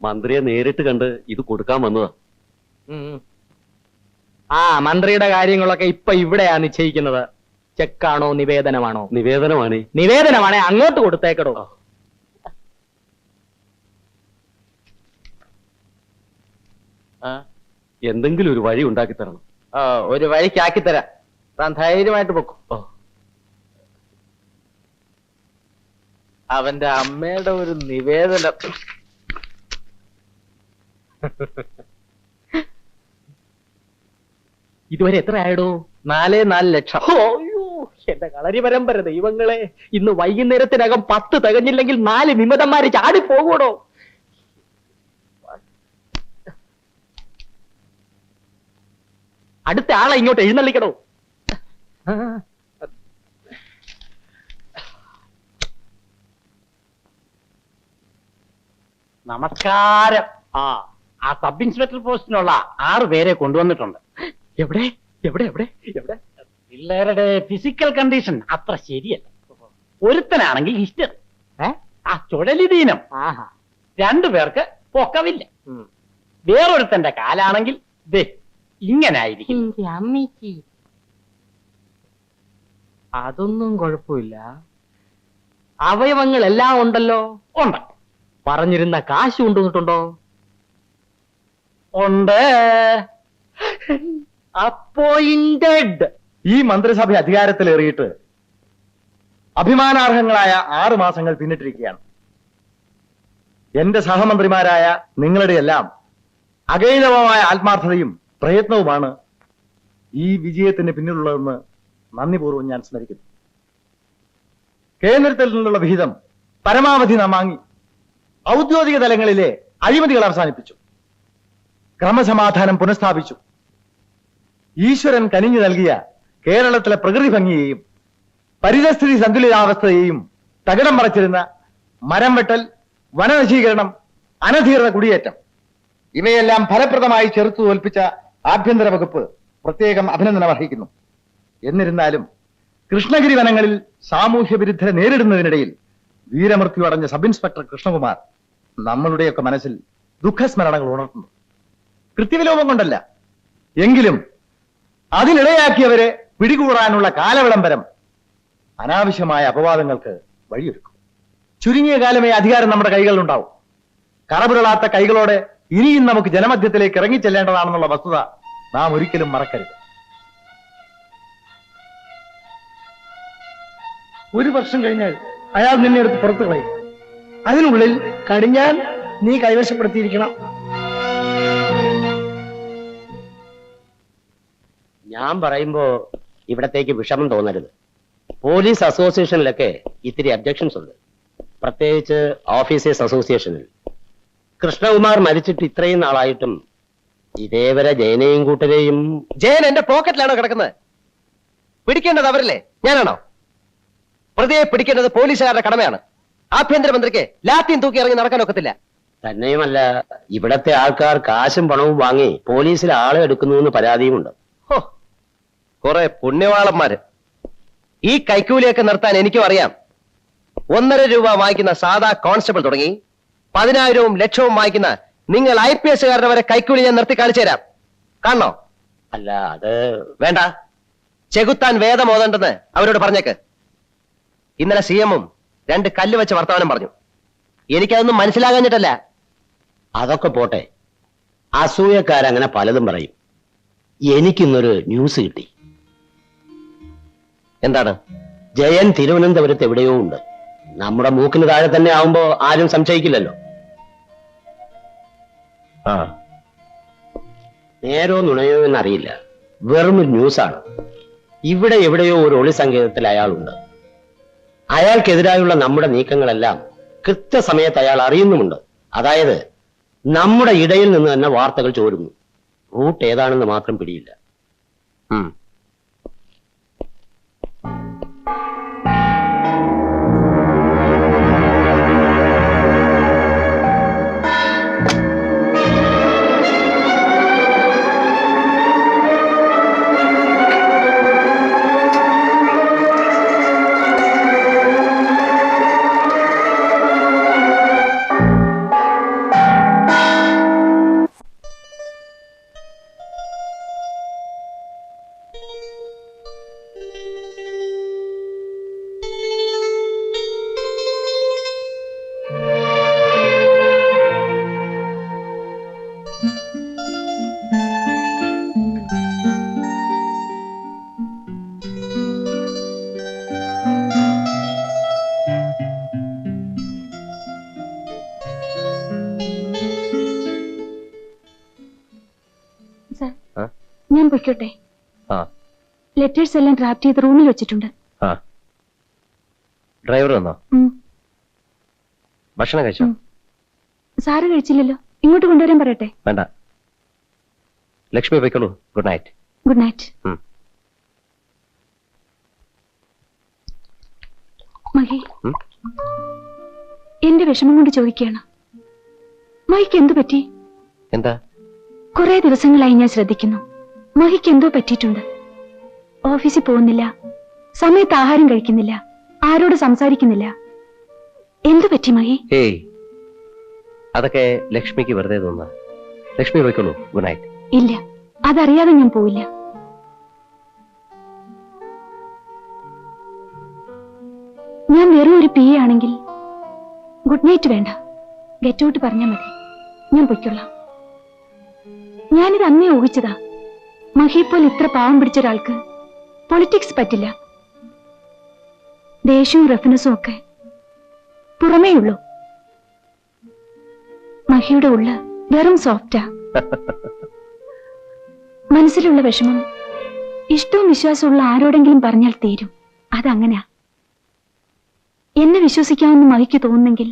മന്ത്രിയെ നേരിട്ട് കണ്ട് ഇത് കൊടുക്കാൻ വന്നതാ. ആ മന്ത്രിയുടെ കാര്യങ്ങളൊക്കെ ഇപ്പൊ ഇവിടെയാ നിശ്ചയിക്കുന്നത്. ചെക്കാണോ നിവേദനമാണോ? നിവേദനമാണ്. നിവേദനമാണേ അങ്ങോട്ട് കൊടുത്തേക്കടോ. എന്തെങ്കിലും ഒരു വഴി ഉണ്ടാക്കി തരണം. ഒരു വഴിക്കാക്കി തരാം. താൻ ധൈര്യമായിട്ട് പൊക്കും. അവന്റെ അമ്മയുടെ ഒരു നിവേദനം. ഇതുവരെ എത്ര ആയിടോ? 4.4 ലക്ഷം. അയ്യോ എന്റെ കളരി പരമ്പര ദൈവങ്ങളെ, ഇന്ന് വൈകുന്നേരത്തിനകം 10 തികഞ്ഞില്ലെങ്കിൽ 4 വിമതന്മാര് ചാടിപ്പോകൂടോ. അടുത്ത ആളെ ഇങ്ങോട്ട് എഴുന്നള്ളിക്കണോ. നമസ്കാരം. ആ സബ് ഇൻസ്പെക്ടർ പോസ്റ്റിനുള്ള 6 പേരെ കൊണ്ടുവന്നിട്ടുണ്ട്. എവിടെ എവിടെ എവിടെ എവിടെ? പിള്ളേരുടെ ഫിസിക്കൽ കണ്ടീഷൻ അത്ര ശരിയല്ല. ഒരുത്തനാണെങ്കിൽ ഹിസ്റ്ററി, ആ ചുഴലിദീനം. 2 പേർക്ക് പൊക്കവില്ല. വേറൊരുത്തന്റെ കാലാണെങ്കിൽ ഇങ്ങനായിരിക്കും. അതൊന്നും കുഴപ്പമില്ല. അവയവങ്ങൾ എല്ലാം ഉണ്ടല്ലോ. ഉണ്ട്. പറഞ്ഞിരുന്ന കാശ് കൊണ്ടുവന്നിട്ടുണ്ടോ? ഉണ്ട്. അപ്പോയിന്റഡ്. ഈ മന്ത്രിസഭ അധികാരത്തിലേറിയിട്ട് അഭിമാനാർഹങ്ങളായ 6 മാസങ്ങൾ പിന്നിട്ടിരിക്കുകയാണ്. എന്റെ സഹമന്ത്രിമാരായ നിങ്ങളുടെ എല്ലാം അകൈതവമായ ആത്മാർത്ഥതയും പ്രയത്നവുമാണ് ഈ വിജയത്തിന് പിന്നിലുള്ളതെന്ന് നന്ദിപൂർവ്വം ഞാൻ സ്മരിക്കുന്നു. കേന്ദ്രത്തിൽ നിന്നുള്ള വിഹിതം പരമാവധി നാം വാങ്ങി ഔദ്യോഗിക തലങ്ങളിലെ അഴിമതികൾ അവസാനിപ്പിച്ചു. ക്രമസമാധാനം പുനഃസ്ഥാപിച്ചു. ഈശ്വരൻ കനിഞ്ഞു നൽകിയ കേരളത്തിലെ പ്രകൃതി ഭംഗിയെയും പരിതസ്ഥിതി സന്തുലിതാവസ്ഥയെയും തകിടം മറച്ചിരുന്ന മരം വെട്ടൽ, വനനശീകരണം, അനധികൃത കുടിയേറ്റം ഇവയെല്ലാം ഫലപ്രദമായി ചെറുത്തു തോൽപ്പിച്ച ആഭ്യന്തര വകുപ്പ് പ്രത്യേകം അഭിനന്ദനം അർഹിക്കുന്നു. എന്നിരുന്നാലും കൃഷ്ണഗിരി വനങ്ങളിൽ സാമൂഹ്യ വിരുദ്ധരെ നേരിടുന്നതിനിടയിൽ വീരമൃത്യു അടഞ്ഞ സബ് ഇൻസ്പെക്ടർ കൃഷ്ണകുമാർ നമ്മളുടെയൊക്കെ മനസ്സിൽ ദുഃഖസ്മരണകൾ ഉണർത്തുന്നു. കൃത്യവിലോപം കൊണ്ടല്ല, എങ്കിലും അതിനിടയാക്കിയവരെ പിടികൂടാനുള്ള കാലവിളംബരം അനാവശ്യമായ അപവാദങ്ങൾക്ക് വഴിയൊരുക്കും. ചുരുങ്ങിയ കാലമേ അധികാരം നമ്മുടെ കൈകളിലുണ്ടാവും. കറപുരളാത്ത കൈകളോടെ ഇനിയും നമുക്ക് ജനമധ്യത്തിലേക്ക് ഇറങ്ങിച്ചെല്ലേണ്ടതാണെന്നുള്ള വസ്തുത നാം ഒരിക്കലും മറക്കരുത്. 1 വർഷം കഴിഞ്ഞാൽ അയാൾ നിന്നെ എടുത്ത് പുറത്തു കളയും. അതിനുള്ളിൽ കടിഞ്ഞാൻ നീ കൈവശപ്പെടുത്തിയിരിക്കണം. ഞാൻ പറയുമ്പോ ഇവിടത്തേക്ക് വിഷമം തോന്നരുത്. പോലീസ് അസോസിയേഷനിലൊക്കെ ഇത്തിരി അബ്ജക്ഷൻസ് ഉണ്ട്, പ്രത്യേകിച്ച് ഓഫീസേഴ്സ് അസോസിയേഷനിൽ. കൃഷ്ണകുമാർ മരിച്ചിട്ട് ഇത്രയും നാളായിട്ടും ഇതേവരെ ജയനെയും കൂട്ടരെയും. ജയൻ എന്റെ പോക്കറ്റിലാണോ കിടക്കുന്നത്? പിടിക്കേണ്ടത് അവരല്ലേ, ഞാനാണോ? പ്രതിയെ പിടിക്കേണ്ടത് പോലീസുകാരുടെ കടമയാണ്. ആഭ്യന്തരമന്ത്രിക്ക് ലാത്തിയും തൂക്കി ഇറങ്ങി നടക്കാനൊക്കത്തില്ല. തന്നെയുമല്ല, ഇവിടത്തെ ആൾക്കാർ കാശും പണവും വാങ്ങി പോലീസിൽ ആളെ എടുക്കുന്നുവെന്ന് പരാതിയുമുണ്ട്. കുറെ പുണ്യവാളന്മാര്. ഈ കൈക്കൂലിയൊക്കെ നിർത്താൻ എനിക്കും അറിയാം. 1.5 രൂപ വാങ്ങിക്കുന്ന സാധാ കോൺസ്റ്റബിൾ തുടങ്ങി 10,000-ഉം ലക്ഷവും വാങ്ങിക്കുന്ന നിങ്ങൾ IPS കാരുടെ വരെ കൈക്കൂലി ഞാൻ നിർത്തി കാണിച്ചു തരാം. കാണണോ? അല്ല, അത് വേണ്ട. ചെകുത്താൻ വേദം ഓതണ്ടെന്ന് അവരോട് പറഞ്ഞേക്ക്. ഇന്നലെ CM-ഉം 2 കല്ല് വെച്ച് വർത്തമാനം പറഞ്ഞു. എനിക്കതൊന്നും മനസ്സിലാകാഞ്ഞിട്ടല്ല. അതൊക്കെ പോട്ടെ, അസൂയക്കാരങ്ങനെ പലതും പറയും. എനിക്കിന്നൊരു ന്യൂസ് കിട്ടി. എന്താണ്? ജയൻ തിരുവനന്തപുരത്ത് എവിടെയോ ഉണ്ട്. നമ്മുടെ മൂക്കിന് താഴെ തന്നെ ആവുമ്പോ ആരും സംശയിക്കില്ലല്ലോ. നേരോ നുണയോ എന്നറിയില്ല, വെറും ഒരു ന്യൂസാണ്. ഇവിടെ എവിടെയോ ഒരു ഒളി സങ്കേതത്തിൽ അയാളുണ്ട്. അയാൾക്കെതിരായുള്ള നമ്മുടെ നീക്കങ്ങളെല്ലാം കൃത്യസമയത്ത് അയാൾ അറിയുന്നുമുണ്ട്. അതായത് നമ്മുടെ ഇടയിൽ നിന്ന് തന്നെ വാർത്തകൾ ചോരുന്നു. റൂട്ട് ഏതാണെന്ന് മാത്രം പിടിയില്ല. പൊയ്ക്കോട്ടെ. ആ ലെറ്റേഴ്സ് എല്ലാം ഡ്രാഫ്റ്റ് ചെയ്ത് റൂമിൽ വെച്ചിട്ടുണ്ട്. ആ ഡ്രൈവർ വന്നോ? ഉം. ഭക്ഷണം കഴിച്ചോ? ഉം. സാറ് കഴിച്ചില്ലല്ലോ, ഇങ്ങോട്ട് കൊണ്ടുവരാൻ പറയട്ടെ. വേണ്ട, ലക്ഷ്മി പോയിക്കോളൂ. Good night. Good night. Mahi, ഉം? എന്റെ വിഷമം കൊണ്ട് ചോദിക്കുകയാണ്. മഹിക്ക് എന്തു പറ്റി? എന്താ? കുറെ ദിവസങ്ങളായി ഞാൻ ശ്രദ്ധിക്കുന്നു. മഹിക്ക് എന്തോ പറ്റിയിട്ടുണ്ട്. ഓഫീസിൽ പോകുന്നില്ല, സമയത്ത് ആഹാരം കഴിക്കുന്നില്ല, ആരോട് സംസാരിക്കുന്നില്ല. എന്തു പറ്റി മഹി? ഏയ്, അതൊക്കെ ലക്ഷ്മിക്ക് വെറുതെ തോന്നുക. ലക്ഷ്മി പോയിക്കോളൂ. Good night. ഇല്ല, അതറിയാതെ ഞാൻ പോവില്ല. ഞാൻ വെറും ഒരു പി ആണെങ്കിൽ ഗുഡ് നൈറ്റ് വേണ്ട, ഗെറ്റ് ഔട്ട് പറഞ്ഞാൽ മതി. ഞാൻ പൊയ്ക്കൊള്ളാം. ഞാനിത് അന്നേ ഊഹിച്ചതാ. മഹിപ്പോൾ ഇത്ര പാവം പിടിച്ച ഒരാൾക്ക് പൊളിറ്റിക്സ് പറ്റില്ല. ദേഷ്യവും റെഫിനസും ഒക്കെ പുറമേ ഉള്ളൂ. മഹിയുടെ ഉള്ള വെറും സോഫ്റ്റാ. മനസ്സിലുള്ള വിഷമം ഇഷ്ടവും വിശ്വാസമുള്ള ആരോടെങ്കിലും പറഞ്ഞാൽ തീരും. അതങ്ങനെയാ. എന്നെ വിശ്വസിക്കാമെന്ന് മഹിക്ക് തോന്നുന്നെങ്കിൽ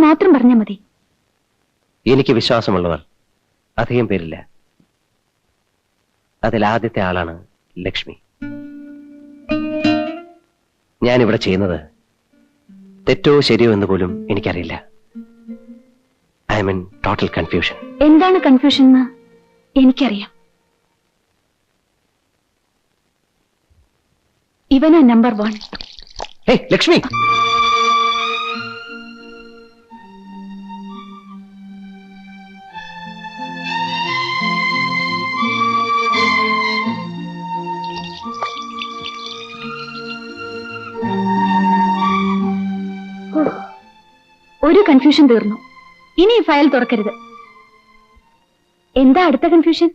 മാത്രം പറഞ്ഞാൽ മതി. എനിക്ക് വിശ്വാസമുള്ളവർ അധികം പേരില്ല. അതിൽ ആദ്യത്തെ ആളാണ് ലക്ഷ്മി. ഞാനിവിടെ ചെയ്യുന്നത് തെറ്റോ ശരിയോ എന്ന് പോലും എനിക്കറിയില്ല. I M in total confusion. എന്താണ് കൺഫ്യൂഷൻ എന്ന് എനിക്കറിയാം. ഇവനാ നമ്പർ 1. ഹേയ് ലക്ഷ്മി, ഒരു കൺഫ്യൂഷൻ തീർന്നു. ഇനി ഈ ഫയൽ തുറക്കരുത്. എന്താ അടുത്ത കൺഫ്യൂഷൻ?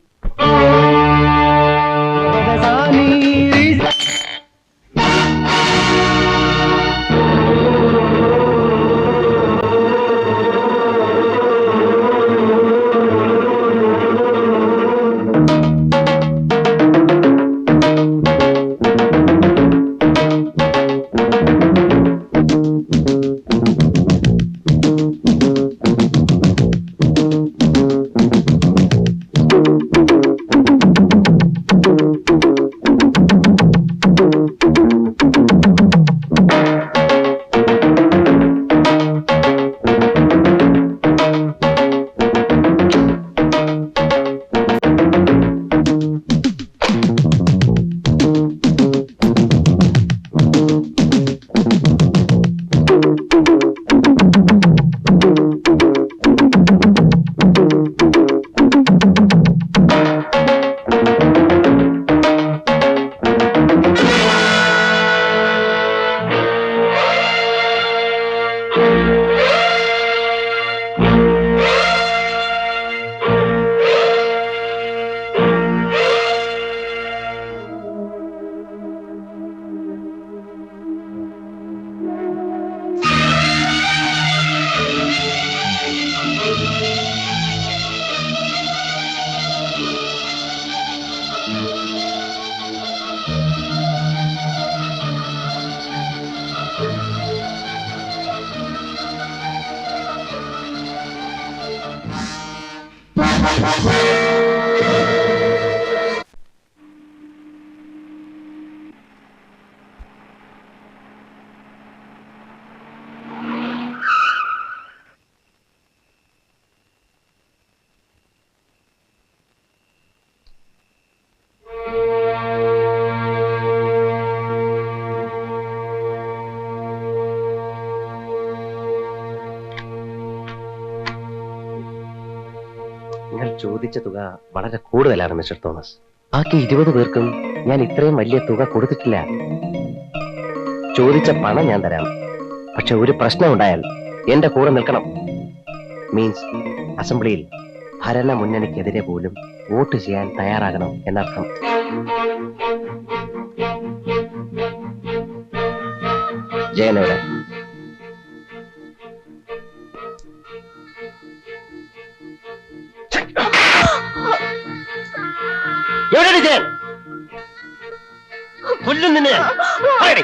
നിങ്ങൾ ചോദിച്ച തുക വളരെ കൂടുതലാണ് മിസ്റ്റർ തോമസ്. ബാക്കി 20 പേർക്കും ഞാൻ ഇത്രയും വലിയ തുക കൊടുത്തിട്ടില്ല. ചോദിച്ച പണം ഞാൻ തരാം, പക്ഷെ ഒരു പ്രശ്നം ഉണ്ടായാൽ എന്റെ കൂടെ നിൽക്കണം. മീൻസ് അസംബ്ലിയിൽ ഭരണ മുന്നണിക്കെതിരെ പോലും വോട്ട് ചെയ്യാൻ തയ്യാറാകണം എന്നർത്ഥം. ജയനോടെ കൊല്ലും നിന്നെ ഞാൻ. പറയടി.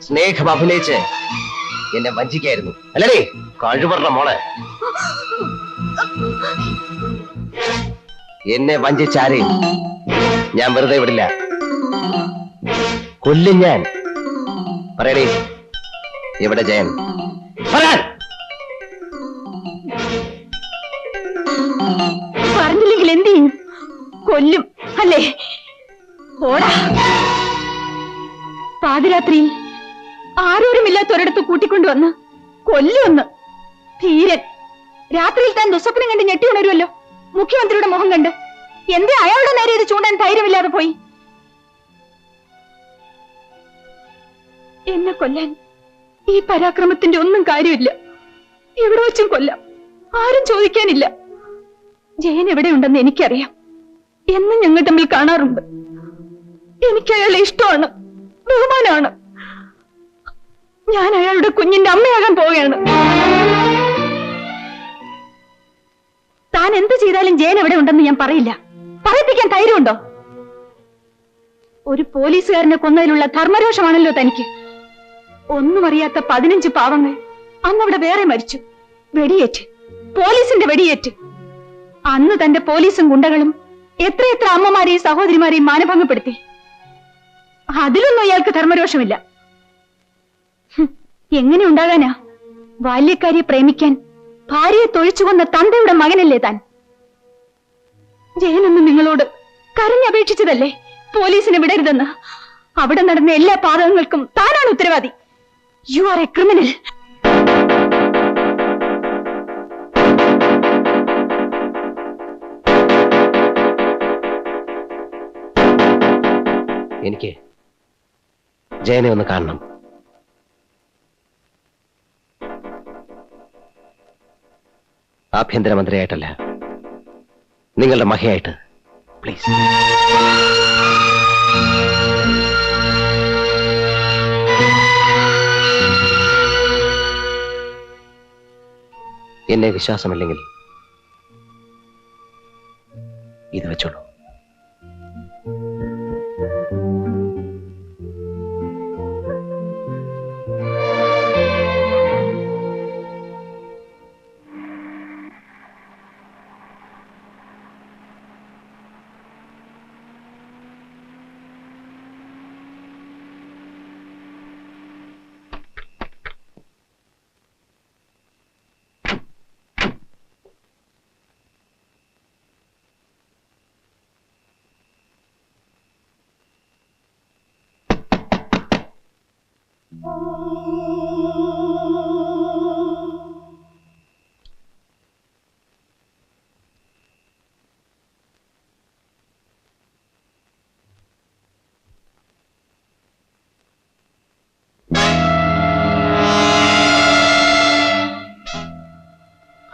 സ്നേഹം അഭിനയിച്ച് എന്നെ വഞ്ചിക്കായിരുന്നു അല്ലേ കഴിവറ മോളെ. എന്നെ വഞ്ചിച്ചാരെയും ഞാൻ വെറുതെ വിടില്ല, കൊല്ലും ഞാൻ. പറയടേ, എവിടെ ജയൻ? പറയാൻ. പറഞ്ഞില്ലെങ്കിൽ എന്ത് ചെയ്യും? കൊല്ലും അല്ലേ? ഓടാ. പാതിരാത്രിയിൽ ആരോരുമില്ലാത്തൊരിടത്ത് കൂട്ടിക്കൊണ്ടുവന്ന് കൊല്ലുമെന്ന്. ധീരൻ. രാത്രിയിൽ താൻ ദുസ്വപ്നം കണ്ട് ഞെട്ടി ഉണരുമല്ലോ മുഖ്യമന്ത്രിയുടെ മുഖം കണ്ട്. എന്തേ അയാളുടെ നേരെ ഇത് ചൂണ്ടാൻ ധൈര്യമില്ലാതെ പോയി? എന്നെ കൊല്ലാൻ ഈ പരാക്രമത്തിന്റെ ഒന്നും കാര്യമില്ല. എവിടെ വെച്ചും കൊല്ലാം, ആരും ചോദിക്കാനില്ല. ജയൻ എവിടെയുണ്ടെന്ന് എനിക്കറിയാം. എന്നും ഞങ്ങൾ തമ്മിൽ കാണാറുണ്ട്. എനിക്ക് അയാളെ ഇഷ്ടമാണ്, ബഹുമാനമാണ്. ഞാൻ അയാളുടെ കുഞ്ഞിന്റെ അമ്മയാകാൻ പോവുകയാണ്. താൻ എന്ത് ചെയ്താലും ജയൻ എവിടെ ഉണ്ടെന്ന് ഞാൻ പറയില്ല. പറയിപ്പിക്കാൻ ധൈര്യമുണ്ടോ? ഒരു പോലീസുകാരനെ കൊന്നതിലുള്ള ധർമ്മരോഷമാണല്ലോ തനിക്ക്. ഒന്നും അറിയാത്ത 15 പാവങ്ങൾ അന്നവിടെ വേറെ മരിച്ചു. വെടിയേറ്റ്, പോലീസിന്റെ വെടിയേറ്റ്. അന്ന് തന്റെ പോലീസും ഗുണ്ടകളും എത്രയെത്ര അമ്മമാരെയും സഹോദരിമാരെയും മാനഭംഗപ്പെടുത്തി. അതിലൊന്നും അയാൾക്ക് ധർമ്മരോഷമില്ല. എങ്ങനെ ഉണ്ടാകാനാ? ബാല്യക്കാരിയെ പ്രേമിക്കാൻ ഭാര്യയെ തൊഴിച്ചുകൊന്ന തന്തയുടെ മകനല്ലേ താൻ? ജയനൊന്ന് നിങ്ങളോട് കരഞ്ഞപേക്ഷിച്ചതല്ലേ പോലീസിനെ വിടരുതെന്ന്? അവിടെ നടന്ന എല്ലാ പാതകങ്ങൾക്കും താനാണ് ഉത്തരവാദി. You are A criminal. എനിക്ക് ജയനെ ഒന്ന് കാണണം. ആഭ്യന്തരമന്ത്രിയായിട്ടല്ല, നിങ്ങളുടെ മഹയായിട്ട് പ്ലീസ്. എന്നെ വിശ്വാസമില്ലെങ്കിൽ ഇത് വെച്ചോളൂ.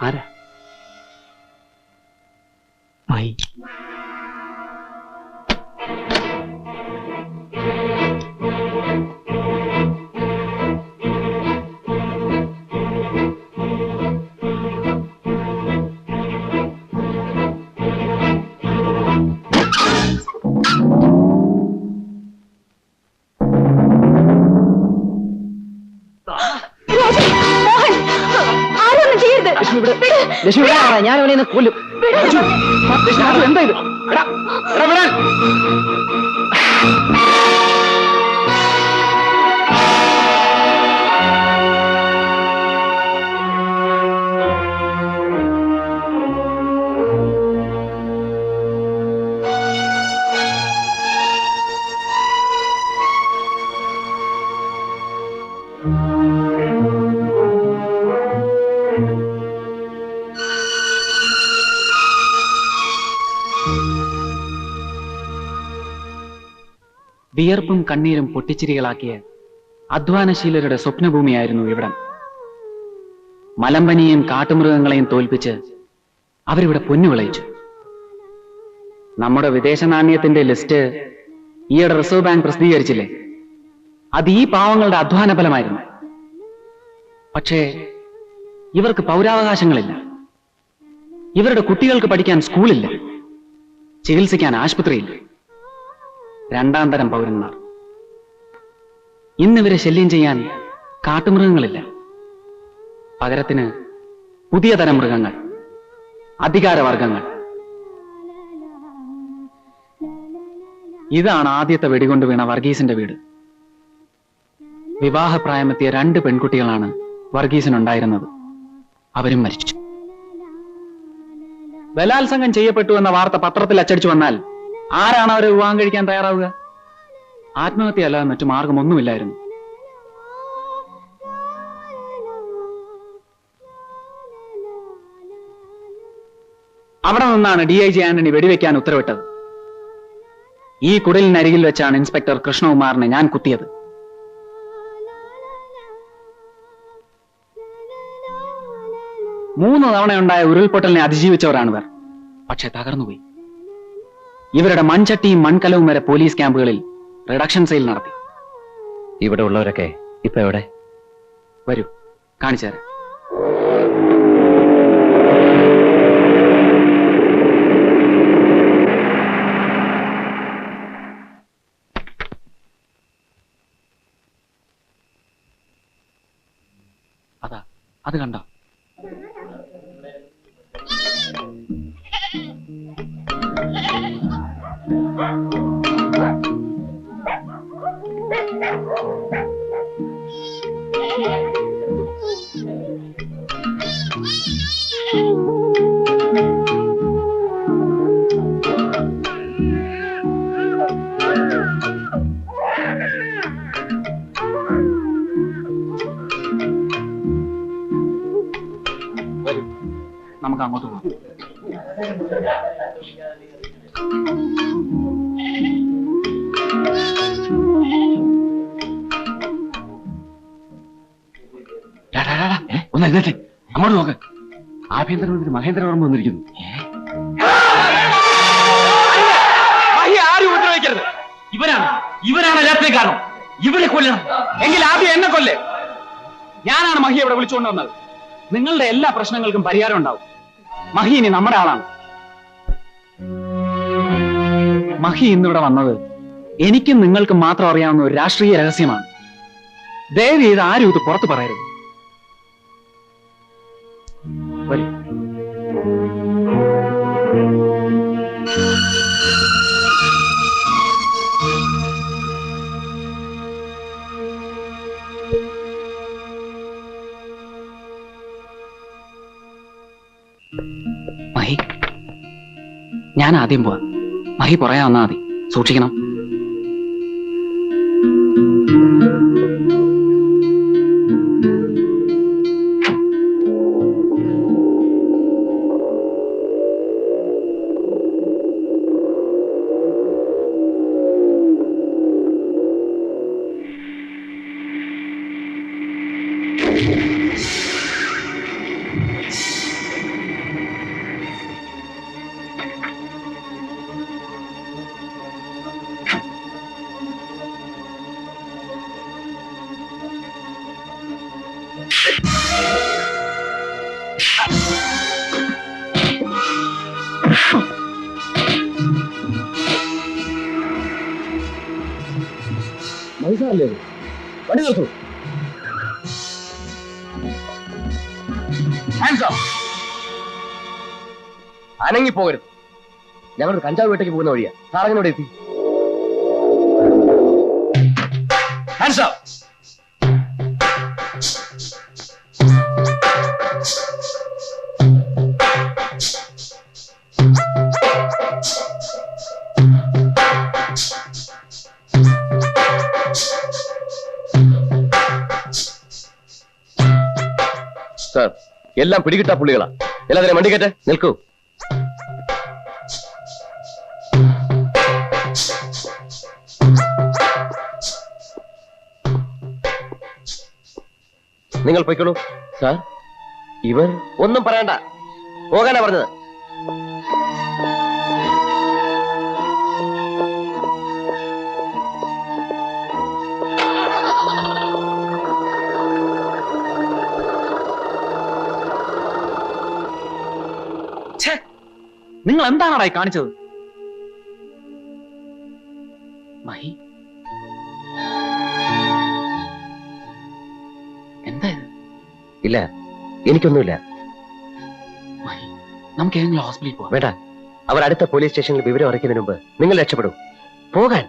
ആരാ? മായി. ഞാൻ അവനെ കൊല്ലും. എന്താ ഇത്? വിയർപ്പും കണ്ണീരും പൊട്ടിച്ചിരികളാക്കിയ അധ്വാനശീലരുടെ സ്വപ്നഭൂമിയായിരുന്നു ഇവിടം. മലമ്പനിയെയും കാട്ടുമൃഗങ്ങളെയും തോൽപ്പിച്ച് അവരിവിടെ പൊന്നു വിളയിച്ചു. നമ്മുടെ വിദേശ നാണ്യത്തിന്റെ ലിസ്റ്റ് ഈയിടെ റിസർവ് ബാങ്ക് പ്രസിദ്ധീകരിച്ചില്ലേ? അത് ഈ പാവങ്ങളുടെ അധ്വാന ഫലമായിരുന്നു. പക്ഷേ ഇവർക്ക് പൗരാവകാശങ്ങളില്ല. ഇവരുടെ കുട്ടികൾക്ക് പഠിക്കാൻ സ്കൂളില്ല, ചികിത്സിക്കാൻ ആശുപത്രിയില്ല. രണ്ടാം തരം പൗരന്മാർ. ഇന്നിവരെ ശല്യം ചെയ്യാൻ കാട്ടുമൃഗങ്ങളില്ല. പകരത്തിന് പുതിയ തരം മൃഗങ്ങൾ, അധികാരവർഗങ്ങൾ. ഇതാണ് ആദ്യത്തെ വെടികൊണ്ട് വീണ വർഗീസിന്റെ വീട്. വിവാഹപ്രായമെത്തിയ 2 പെൺകുട്ടികളാണ് വർഗീസിനുണ്ടായിരുന്നത്. അവരും മരിച്ചു. ബലാത്സംഗം ചെയ്യപ്പെട്ടു എന്ന വാർത്ത പത്രത്തിൽ അച്ചടിച്ചു വന്നാൽ ആരാണ് അവരെ വിവാഹം കഴിക്കാൻ തയ്യാറാവുക? ആത്മഹത്യയല്ലാതെ മറ്റു മാർഗമൊന്നുമില്ലായിരുന്നു. അവിടെ നിന്നാണ് DIG ആന്റണി വെടിവെക്കാൻ ഉത്തരവിട്ടത്. ഈ കുടലിനരികിൽ വെച്ചാണ് ഇൻസ്പെക്ടർ കൃഷ്ണകുമാറിനെ ഞാൻ കുത്തിയത്. മൂന്ന് തവണയുണ്ടായ ഉരുൾപൊട്ടലിനെ അതിജീവിച്ചവരാണിവർ. പക്ഷെ തകർന്നുപോയി. ഇവരുടെ മൺചട്ടിയും മൺകലവും വരെ പോലീസ് ക്യാമ്പുകളിൽ റിഡക്ഷൻ സെയിൽ നടത്തി. ഇവിടെ ഉള്ളവരൊക്കെ ഇപ്പൊ എവിടെ? വരൂ, കാണിച്ചുതരാം. അതാ, അത് കണ്ടോ? നമുക്ക് അങ്ങോട്ട് പോകാം. ഒന്ന് എഴുന്നേറ്റേ, അങ്ങോട്ട് നോക്ക്. ആഭ്യന്തരമന്ത്രി മഹേന്ദ്രവർമ്മ വന്നിരിക്കുന്നു. ആരും ഉപദ്രവിക്കരുത്. ഇവനാണ് എല്ലാത്തിനും കാരണം. ഇവരെ കൊല്ലണം. എങ്കിൽ ആദ്യം എന്നെ കൊല്ലേ. ഞാനാണ് മഹി ഇവിടെ വിളിച്ചുകൊണ്ട് വന്നത്. നിങ്ങളുടെ എല്ലാ പ്രശ്നങ്ങൾക്കും പരിഹാരം ഉണ്ടാവും. മഹി ഇനി നമ്മുടെ ആളാണ്. മഹി ഇന്നിവിടെ വന്നത് എനിക്കും നിങ്ങൾക്കും മാത്രം അറിയാവുന്ന ഒരു രാഷ്ട്രീയ രഹസ്യമാണ്. ദയവ് ചെയ്ത് ആരും ഇത് പുറത്തു പറയരുത്. വരൂ. മഹി, ഞാൻ ആദ്യം പോവാ. മഹി പറയാ വന്നാ മതി. സൂക്ഷിക്കണം. വണ്ടി നിർത്തൂ. അനങ്ങി പോകരുത്. ഞങ്ങൾ കഞ്ചാവ് വീട്ടേക്ക് പോകുന്ന വഴിയാ. സാറങ്ങനോട് എത്തി. Hands up. സാർ, എല്ലാം പിടികിട്ടാ പുള്ളികളാ. എല്ലാത്തിനും വണ്ടി കയറ്റേ. നിൽക്കൂ. നിങ്ങൾ പൊയ്ക്കോളൂ. സാർ, ഇവർ ഒന്നും പറയണ്ട. പോകാനാ പറഞ്ഞത്. നിങ്ങൾ എന്താണായി കാണിച്ചത്? മഹി, എന്താ ഇത്? ഇല്ല, എനിക്കൊന്നുമില്ല. മഹി, നമുക്ക് ഏതെങ്കിലും ഹോസ്പിറ്റലിൽ പോവാം. വേണ്ട, അവർ അടുത്ത പോലീസ് സ്റ്റേഷനിൽ വിവരം അറിയിക്കുന്നതിന് മുമ്പ് നിങ്ങൾ രക്ഷപ്പെടും. പോകാൻ.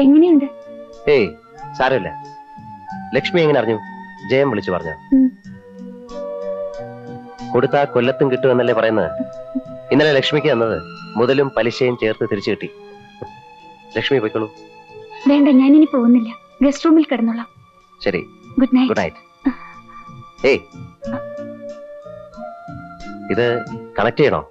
എങ്ങനെയുണ്ട്? ഏയ് സാരമില്ല. ലക്ഷ്മി എങ്ങനെ അറിഞ്ഞു? ജയം വിളിച്ചു പറഞ്ഞു. കൊടുത്താ കൊല്ലത്തും കിട്ടുമെന്നല്ലേ പറയുന്നത്? ഇന്നലെ ലക്ഷ്മിക്ക് തന്നത് മുതലും പലിശയും ചേർത്ത് തിരിച്ചു കിട്ടി. ലക്ഷ്മി പോയിക്കോളൂ. വേണ്ട, ഞാനിനി പോകുന്നില്ല. ഗസ്റ്റ് റൂമിൽ കിടന്നോളാം. ശരി, ഗുഡ് നൈറ്റ്. Good night. ഏയ്, ഇത് കണക്ട് ചെയ്യണോ?